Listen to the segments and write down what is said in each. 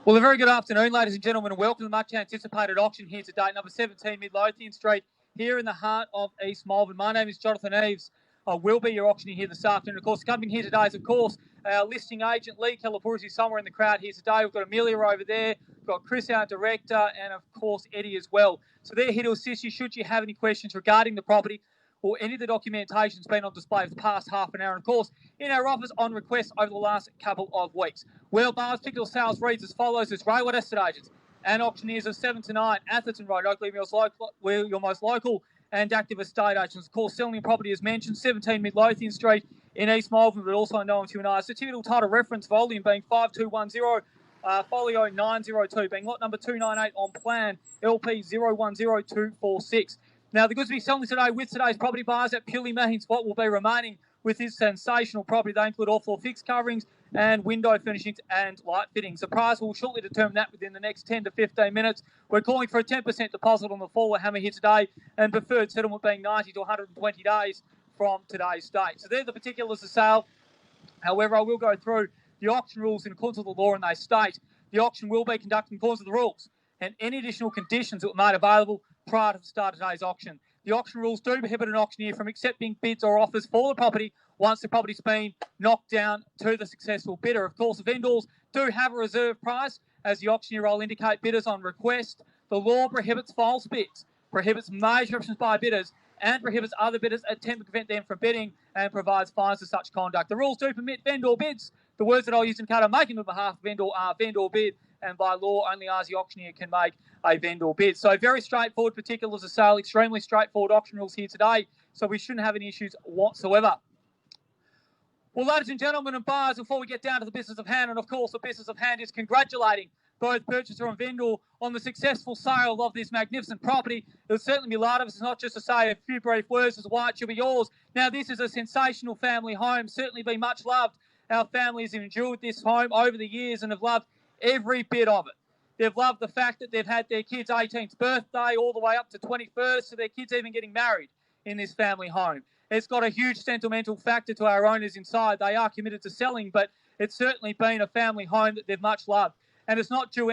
Well, a very good afternoon, ladies and gentlemen, and welcome to the much anticipated auction here today, number 17 Midlothian Street, here in the heart of East Malvern. My name is Jonathan Eves. I will be your auctioneer here this afternoon. Of course, coming here today is, of course, our listing agent, Lee Calapurzi, who's somewhere in the crowd here today. We've got Amelia over there, we've got Chris, our director, and, of course, Eddie as well. So they're here to assist you should you have any questions regarding the property or any of the documentation that's been on display for the past half an hour. And, of course, in our offers on request over the last couple of weeks. Well, Bars, particular sales reads as follows. It's railway estate agents and auctioneers of 7 to 9, Atherton Road, Oakley, we're your most local and active estate agents. Of course, selling property as mentioned, 17 Midlothian Street in East Malvern, but also known to you and I. Certificate title reference volume being 5210, folio 902, being lot number 298 on plan, LP 010246. Now, the goods we're selling today with today's property buyers, that purely means what will be remaining with this sensational property. They include all 4 fixed coverings and window furnishings and light fittings. The price will shortly determine that within the next 10 to 15 minutes. We're calling for a 10% deposit on the forward hammer here today, and preferred settlement being 90 to 120 days from today's date. So they're the particulars of sale. However, I will go through the auction rules in accordance with the law, and they state the auction will be conducted in accordance with the rules and any additional conditions that were made available prior to the start of today's auction. The auction rules do prohibit an auctioneer from accepting bids or offers for the property once the property's been knocked down to the successful bidder. Of course, the vendors do have a reserve price, as the auctioneer will indicate bidders on request. The law prohibits false bids, prohibits major options by bidders, and prohibits other bidders attempt to prevent them from bidding, and provides fines for such conduct. The rules do permit vendor bids. The words that I'll use in card making on behalf of vendor are vendor bid, and by law only as the auctioneer can make a vendor bid. So very straightforward particulars of sale, extremely straightforward auction rules here today, so we shouldn't have any issues whatsoever. Well, ladies and gentlemen and buyers, before we get down to the business of hand, and of course the business of hand is congratulating both purchaser and vendor on the successful sale of this magnificent property. It will certainly be a lot of us, not just to say a few brief words as why it should be yours. Now, this is a sensational family home, certainly been much loved. Our families have endured this home over the years and have loved every bit of it. They've loved the fact that they've had their kids' 18th birthday all the way up to 21st, so their kids even getting married in this family home. It's got a huge sentimental factor to our owners inside. They are committed to selling, but it's certainly been a family home that they've much loved. And it's not due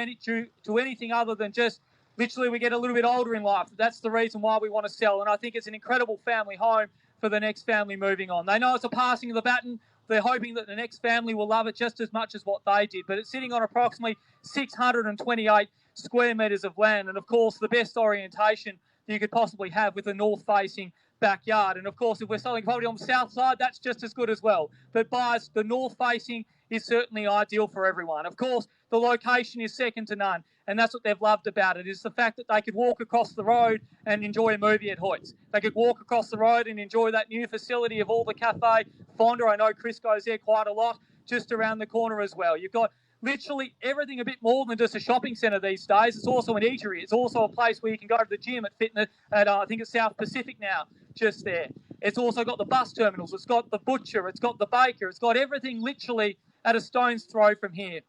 to anything other than just literally we get a little bit older in life. That's the reason why we want to sell. And I think it's an incredible family home for the next family moving on. They know it's a passing of the baton. They're hoping that the next family will love it just as much as what they did. But it's sitting on approximately 628 square metres of land. And, of course, the best orientation that you could possibly have with a north-facing backyard. And, of course, if we're selling property on the south side, that's just as good as well. But buyers, the north-facing is certainly ideal for everyone. Of course, the location is second to none. And that's what they've loved about it, is the fact that they could walk across the road and enjoy a movie at Hoyt's. They could walk across the road and enjoy that new facility of all the Cafe Fonda. I know Chris goes there quite a lot, just around the corner as well. You've got literally everything a bit more than just a shopping centre these days. It's also an eatery. It's also a place where you can go to the gym at fitness at I think it's South Pacific now, just there. It's also got the bus terminals. It's got the butcher. It's got the baker. It's got everything literally at a stone's throw from here.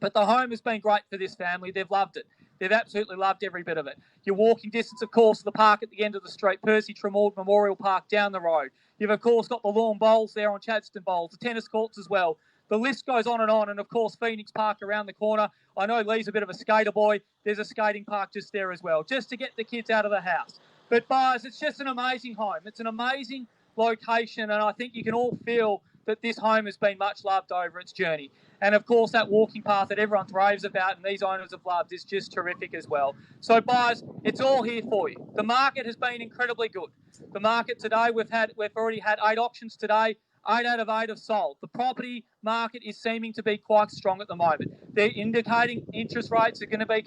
But the home has been great for this family. They've loved it. They've absolutely loved every bit of it. Your walking distance, of course, to the park at the end of the street, Percy Tremaud Memorial Park down the road. You've, of course, got the lawn bowls there on Chadstone Bowls, the tennis courts as well. The list goes on, and of course, Phoenix Park around the corner. I know Lee's a bit of a skater boy. There's a skating park just there as well, just to get the kids out of the house. But, buyers, it's just an amazing home. It's an amazing location, and I think you can all feel that this home has been much loved over its journey. And, of course, that walking path that everyone raves about and these owners have loved is just terrific as well. So, buyers, it's all here for you. The market has been incredibly good. The market today, we've already had 8 auctions today. 8 out of 8 have sold. The property market is seeming to be quite strong at the moment. They're indicating interest rates are going to be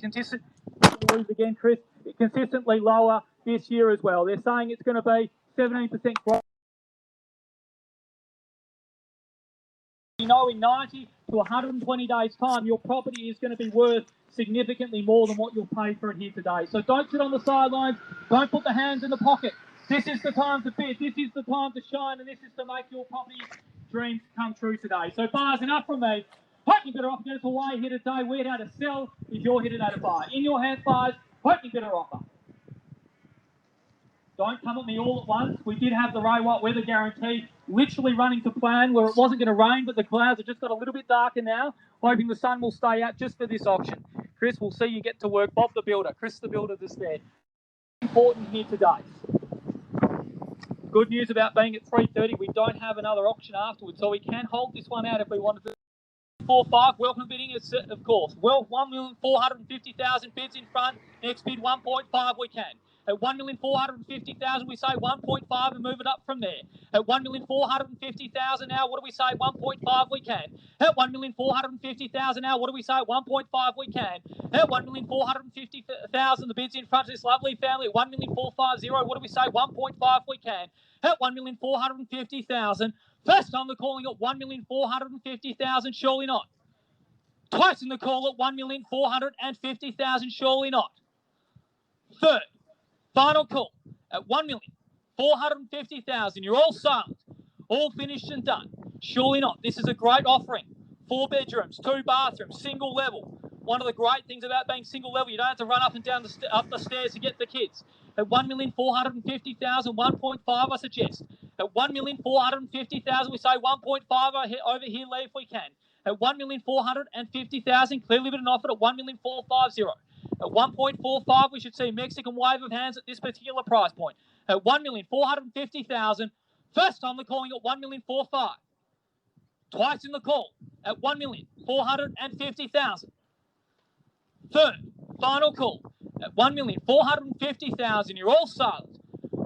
consistently lower this year as well. They're saying it's going to be 17% growth. You know, in 90 to 120 days' time, your property is going to be worth significantly more than what you'll pay for it here today. So don't sit on the sidelines. Don't put the hands in the pocket. This is the time to bid. This is the time to shine, and this is to make your property dreams come true today. So, buyers, enough from me. Hope you better offer. Get us away here today. We're here to sell if you're here today to buy. In your hands, buyers. Hope you better offer. Don't come at me all at once. We did have the rain white weather guarantee literally running to plan where it wasn't going to rain, but the clouds have just got a little bit darker now, hoping the sun will stay out just for this auction. Chris, we'll see you get to work. Bob the Builder, Chris the Builder just there. Important here today. Good news about being at 3:30, we don't have another auction afterwards, so we can hold this one out if we wanted to. 4-5, welcome bidding, of course. Well, 1,450,000 bids in front. Next bid 1.5 we can. At 1,450,000 we say 1.5 and move it up from there. At 1,450,000 now, what do we say? 1.5 we can. At 1,450,000 now, what do we say? 1.5 we can. At 1,450,000 the bids in front of this lovely family. At 1,450, what do we say? 1.5 we can. At 1,450,000. First time they're calling at 1,450,000, surely not. Twice in the call at 1,450,000, surely not. Third, final call at 1,450,000. You're all silent, all finished and done. Surely not. This is a great offering. 4 bedrooms, 2 bathrooms, single level. One of the great things about being single level, you don't have to run up and down up the stairs to get the kids. At 1,450,000, 1.5 I suggest. At 1,450,000, we say 1.5 over here, Lee, if we can. At 1,450,000, clearly been offered at 1,450. At 1.45, we should see Mexican wave of hands at this particular price point. At 1,450,000, first time they're calling at 1,450,000. Twice in the call at 1,450,000. Third, final call at 1,450,000. You're all silent,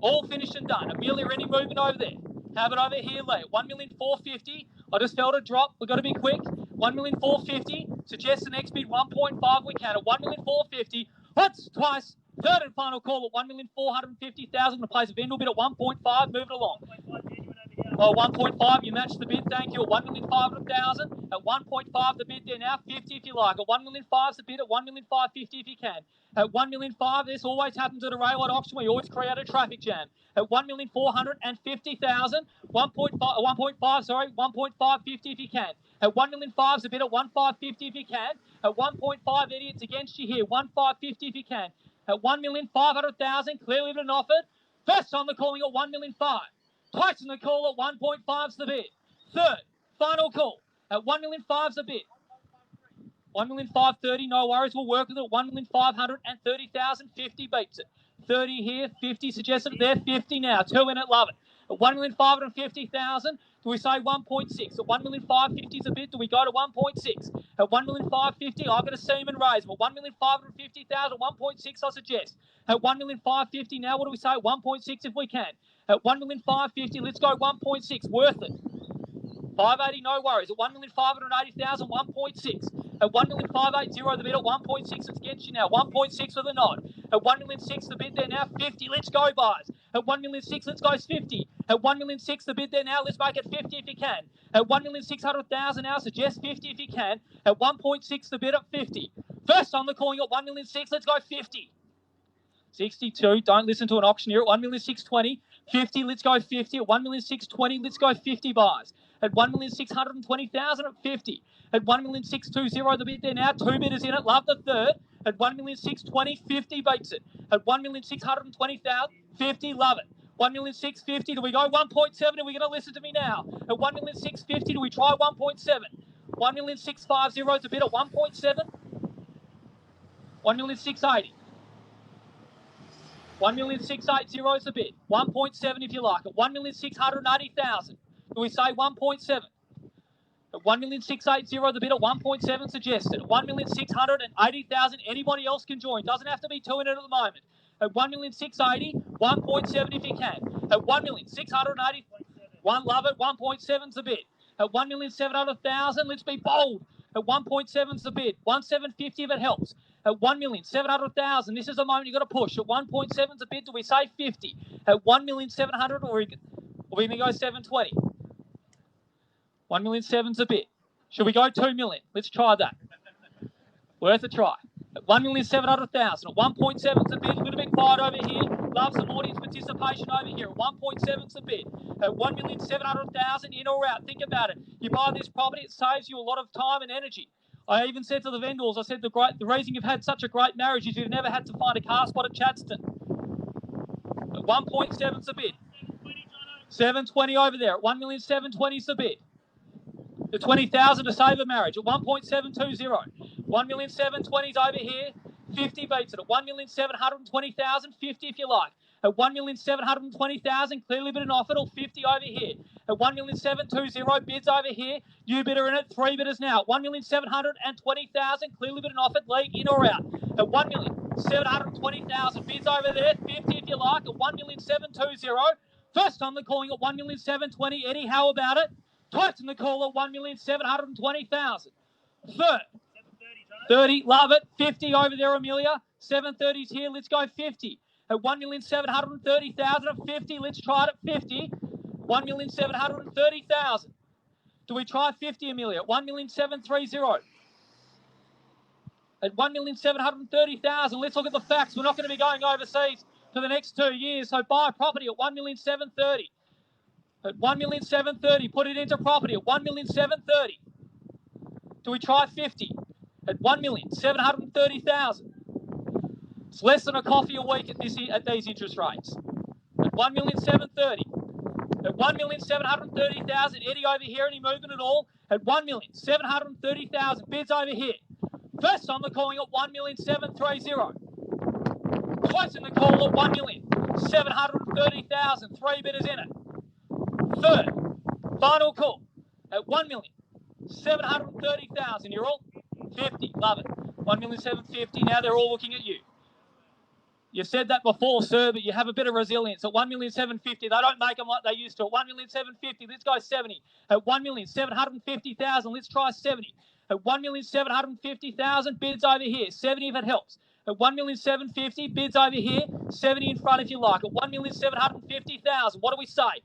all finished and done. Amelia, any movement over there? Have it over here, Lee. 1,450,000. I just felt a drop. We've got to be quick. 1,450,000. Suggest the next bid 1.5. We can at 1,450,000. Once, twice. Third and final call at 1,450,000. Going to place a vendor bid at 1.5. Move it along. Oh, 1.5, you match the bid, thank you. At 1,500,000. At 1.5, the bid there now, 50 if you like. At 1,500,000, the bid at 1,550,000 if you can. At 1,500,000, this always happens at a railway auction. We always create a traffic jam. At 1,450,000, 1.550 if you can. At 1,500,000, the bid at 1,550 if you can. At 1.5, idiots against you here, 1,550 if you can. At 1,500,000, clearly been offered. First time they're calling at 1,500,000. Twice in the call at 1.5's the bid. Third, final call at 1,500,000's the bid. 1,530,000, no worries, we'll work with it. 1,530,000, 50 beats it. 30 here, 50 suggested there, 50 now. 2 in it, love it. At 1,550,000, do we say 1.6? At 1,550,000's a bid, do we go to 1.6? At 1,550,000, I've got a seaman raise. At 1,550,000, 1.6 I suggest. At 1,550,000 now, what do we say? 1.6 if we can. At 1,550,000, let's go 1.6, worth it. 580, no worries. At 1,580,000, 1.6. At 1,580,000, the bid at 1.6, it's against you now. 1.6 with a nod. At 1,600,000, the bid there now, 50. Let's go, buyers. At 1,600,000, let's go 50. At 1,600,000, the bid there now, let's make it 50 if you can. At 1,600,000 now, suggest 50 if you can. At 1.6, the bid at 50. First time they're calling at 1,600,000, let's go 50. 62, don't listen to an auctioneer. At 1,620,000, 50, let's go 50. At 1,620,000, let's go 50 buys. At 1,620,000 at 50. At 1,620,000, the bid there now, 2 bidders in it, love the third. At 1,620,000, 50 beats it. At 1,620,000, 50, love it. 1,650,000, do we go 1.7? Are we going to listen to me now? At 1,650,000, do we try 1.7? 1,650,000 is a bid at 1.7. 1,680,000. 1,680,000 is the bid. 1.7 if you like. At 1,680,000. Do we say 1.7? At 1,680,000, the bid at 1.7 suggested. At 1,680,000, anybody else can join. Doesn't have to be 2 in it at the moment. At 1,680,000, 1.7 if you can. At 1,680,000, one love it. 1.7's the bid. At 1,700,000, let's be bold. At 1.7's the bid. 1,750 if it helps. At 1,700,000, this is the moment you've got to push. At 1.7's the bid, do we say 50? At 1,700,000, or we can go 720. 1,700,000's a bid. Should we go 2 million? Let's try that. Worth a try. At 1,700,000. At 1.7's a bid. A little bit quiet over here. Love some audience participation over here. At 1.7's a bid. At 1,700,000, in or out. Think about it. You buy this property, it saves you a lot of time and energy. I even said to the vendors, I said the reason you've had such a great marriage is you've never had to find a car spot at Chadstone. At 1.7's a bid. 720 over there at 1,720 is the bid. The 20,000 to save a marriage at 1.720. 1,720 is over here. 50 beats it at 1,720,000. 50 if you like. At 1,720,000, clearly bid an offer, or 50 over here. At 1,720, bids over here. You bidder in it, 3 bidders now. 1,720,000, clearly bid an offer, league in or out. At 1,720,000, bids over there, 50 if you like. At 1,720. First time they're calling at 1,720. Eddie, how about it? Twice in the call at 1,720,000. Third. 30, love it. 50 over there, Amelia. 730's here. Let's go 50. At 1,730,000 at 50. Let's try it at 50. 1,730,000. Do we try 50, Amelia? At 1,730. At 1,730,000. Let's look at the facts. We're not going to be going overseas for the next 2 years. So buy a property at 1,730,000. At 1,730,000. Put it into property at 1,730,000. Do we try 50? At 1,730,000. It's less than a coffee a week at these interest rates. At 1,730,000. At 1,730,000. Eddie over here, any movement at all? At 1,730,000. Bids over here. First time they're calling at 1,730,000. Twice in the call at 1,730,000. 3 bidders in it. Third, final call at 1,730,000. You're all 50. Love it. 1,750,000. Now they're all looking at you. You've said that before, sir, but you have a bit of resilience. At 1,750,000, they don't make them like they used to. At 1,750,000, let's go 70. At 1,750,000, let's try 70. At 1,750,000, bids over here. 70 if it helps. At 1,750,000, bids over here. 70 in front if you like. At 1,750,000, what do we say?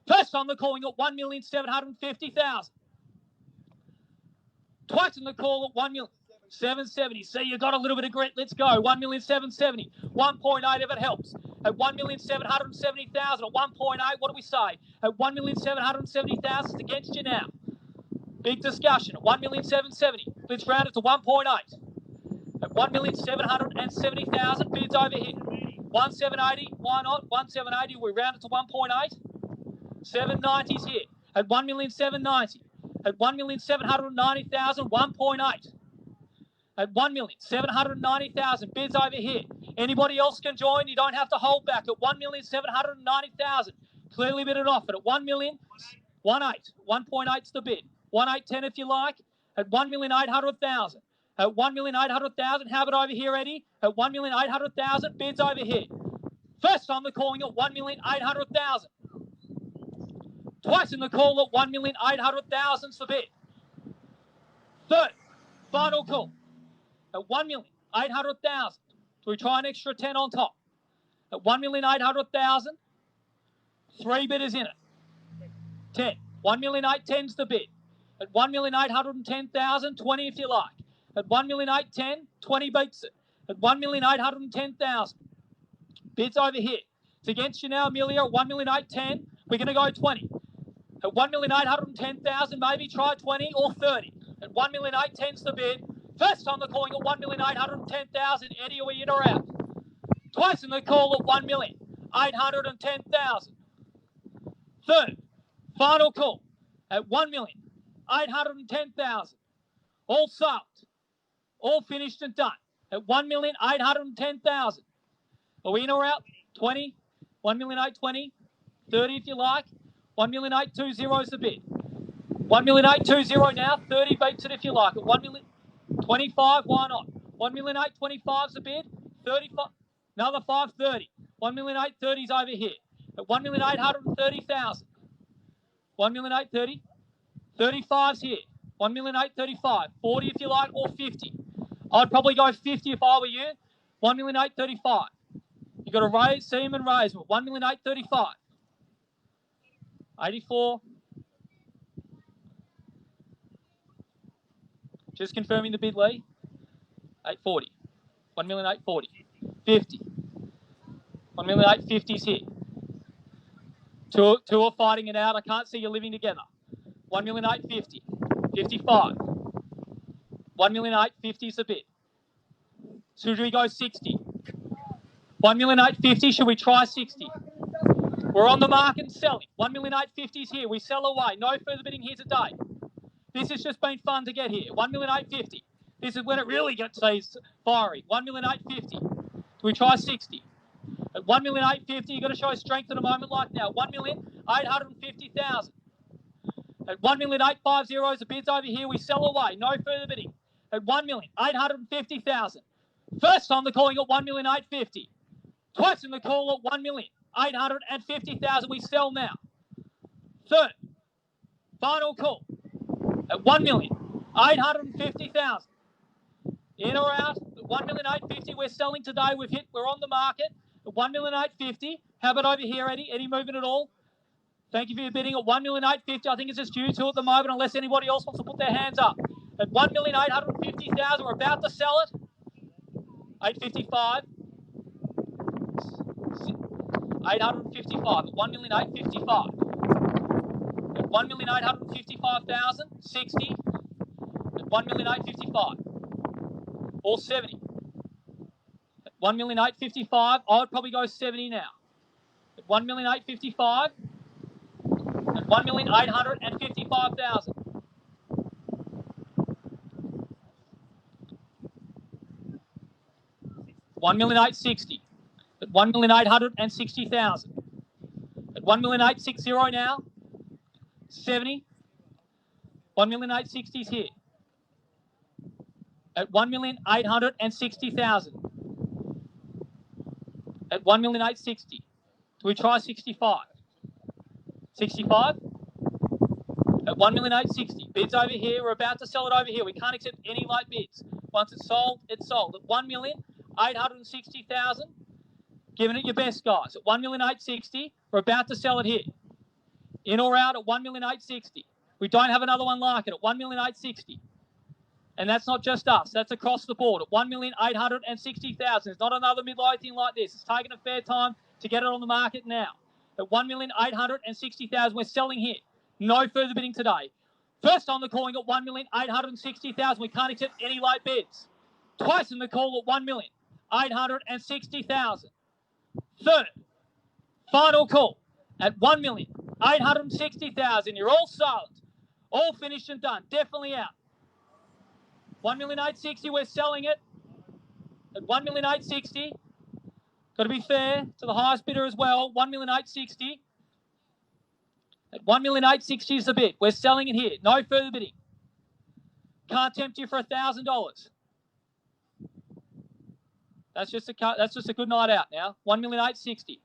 First time they're calling at 1,750,000. Twice in the call at 1,770,000. See, you got a little bit of grit. Let's go. 1,770,000. 1.8 if it helps. At 1,770,000. At 1.8, what do we say? At 1,770,000, it's against you now. Big discussion. At 1,770,000. Let's round it to 1.8. At 1,770,000. Bids over here. 1,780. Why not? 1,780. We round it to 1.8. 790's here. At 1,790,000. At 1,790,000. 1.8. At 1,790,000. Bids over here. Anybody else can join. You don't have to hold back. At 1,790,000. Clearly bid an offer. At 1,000,000. 1.8. 1.8's the bid. 1.810 if you like. At 1,800,000. At 1,800,000. Have it over here, Eddie. At 1,800,000. Bids over here. First time they're calling at 1,800,000. Twice in the call at 1,800,000's the bid. Third, final call at 1,800,000. Do we try an extra 10 on top? At 1,800,000, 3 bidders in it. 10. 1,810's the bid. At 1,810,000, 20 if you like. At 1,810,000, 20 beats it. At 1,810,000. Bids over here. It's against you now, Amelia. At 1,810,000, we're going to go 20. At 1,810,000, maybe try 20 or 30. At 1,810,000's the bid. First time they're calling at 1,810,000. Eddie, are we in or out? Twice in the call at 1,810,000. Third, final call at 1,810,000. All sold. All finished and done. At 1,810,000. Are we in or out? 20. 1,820,000. 30 if you like. 1,820,000 is the bid. 1,820,000 now. 30 beats it if you like. At 1,025,000, why not? 1,825,000 is the bid. 35. Another 530. 1,830,000 is over here. At 1,830,000. 1,830,000. 35's here. 1,835,000. 40 if you like, or 50. I'd probably go 50 if I were you. 1,835,000. You've got to raise, see him and raise him. 1,835,000. 84. Just confirming the bid, Lee. 840. 1,840,000. 50. 1,850,000's here. Two are fighting it out. I can't see you living together. 1,850,000. 55. 1,850,000's the bid. Should we go 60? 1,850,000. Should we try 60? We're on the market and selling. 1,850,000 is here. We sell away. No further bidding here today. This has just been fun to get here. 1,850,000. This is when it really gets fiery. 1,850,000. Do we try 60? At 1,850,000, you've got to show strength at a moment like now. 1,850,000. At 1,850,000 is the bids over here. We sell away. No further bidding. At 1,850,000. First time they're calling at 1,850,000. Twice in the call at 1,850,000. We sell now. Third. Final call at 1,850,000. In or out? At 1,850,000. We're selling today. We're on the market at 1,850,000. How about over here, Eddie? Any movement at all? Thank you for your bidding at 1,850,000. I think it's just due to at the moment, unless anybody else wants to put their hands up. At 1,850,000, we're about to sell it. 855. 855 at 1,855. At 1,855,000, 60. At 1,855. Or 70. At 1,855, I would probably go 70 now. At 1,855. At 1,855,000. $1,860,000. At 1,860,000. At 1,860,000 now. 70. 1,860,000 is here. At 1,860,000. At 1,860,000. Do we try 65? 65? At 1,860,000. Bids over here. We're about to sell it over here. We can't accept any light bids. Once it's sold, it's sold. At 1,860,000. Giving it your best, guys. At 1,860,000. We're about to sell it here. In or out at 1,860,000. We don't have another one like it at 1,860,000. And that's not just us. That's across the board at 1,860,000. There's not another Midlothian like this. It's taken a fair time to get it on the market now. At 1,860,000, we're selling here. No further bidding today. First on the calling at 1,860,000. We can't accept any late bids. Twice in the call at 1,860,000. Third, final call at 1,860,000. You're all silent. All finished and done. Definitely out. 1,860,000, we're selling it. At 1,860,000. Got to be fair to the highest bidder as well. 1,860,000. At 1,860,000 is the bid. We're selling it here. No further bidding. Can't tempt you for $1,000. That's just a good night out now. 1,860,000.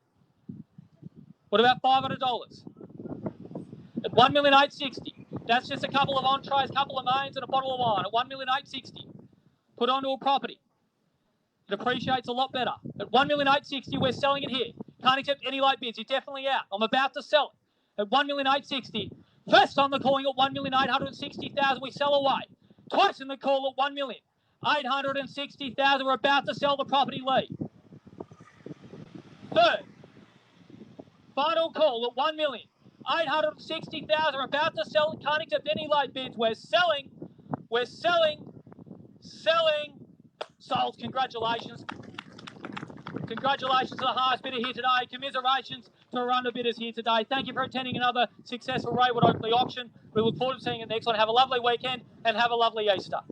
What about $500? At 1,860,000. That's just a couple of entrees, couple of mains, and a bottle of wine. At 1,860,000. Put onto a property. It appreciates a lot better. At 1,860,000, we're selling it here. Can't accept any late bids. You're definitely out. I'm about to sell it. At 1,860,000. First time they're calling at 1,860,000. We sell away. Twice in the call at 1,860,000. We're about to sell the property lead. Third, final call at 1,860,000. We're about to sell it. Can't accept any late bids. We're selling. We're selling. Selling. Sold. Congratulations. Congratulations to the highest bidder here today. Commiserations to our under bidders here today. Thank you for attending another successful Raywood Oakley auction. We look forward to seeing you next one. Have a lovely weekend and have a lovely Easter.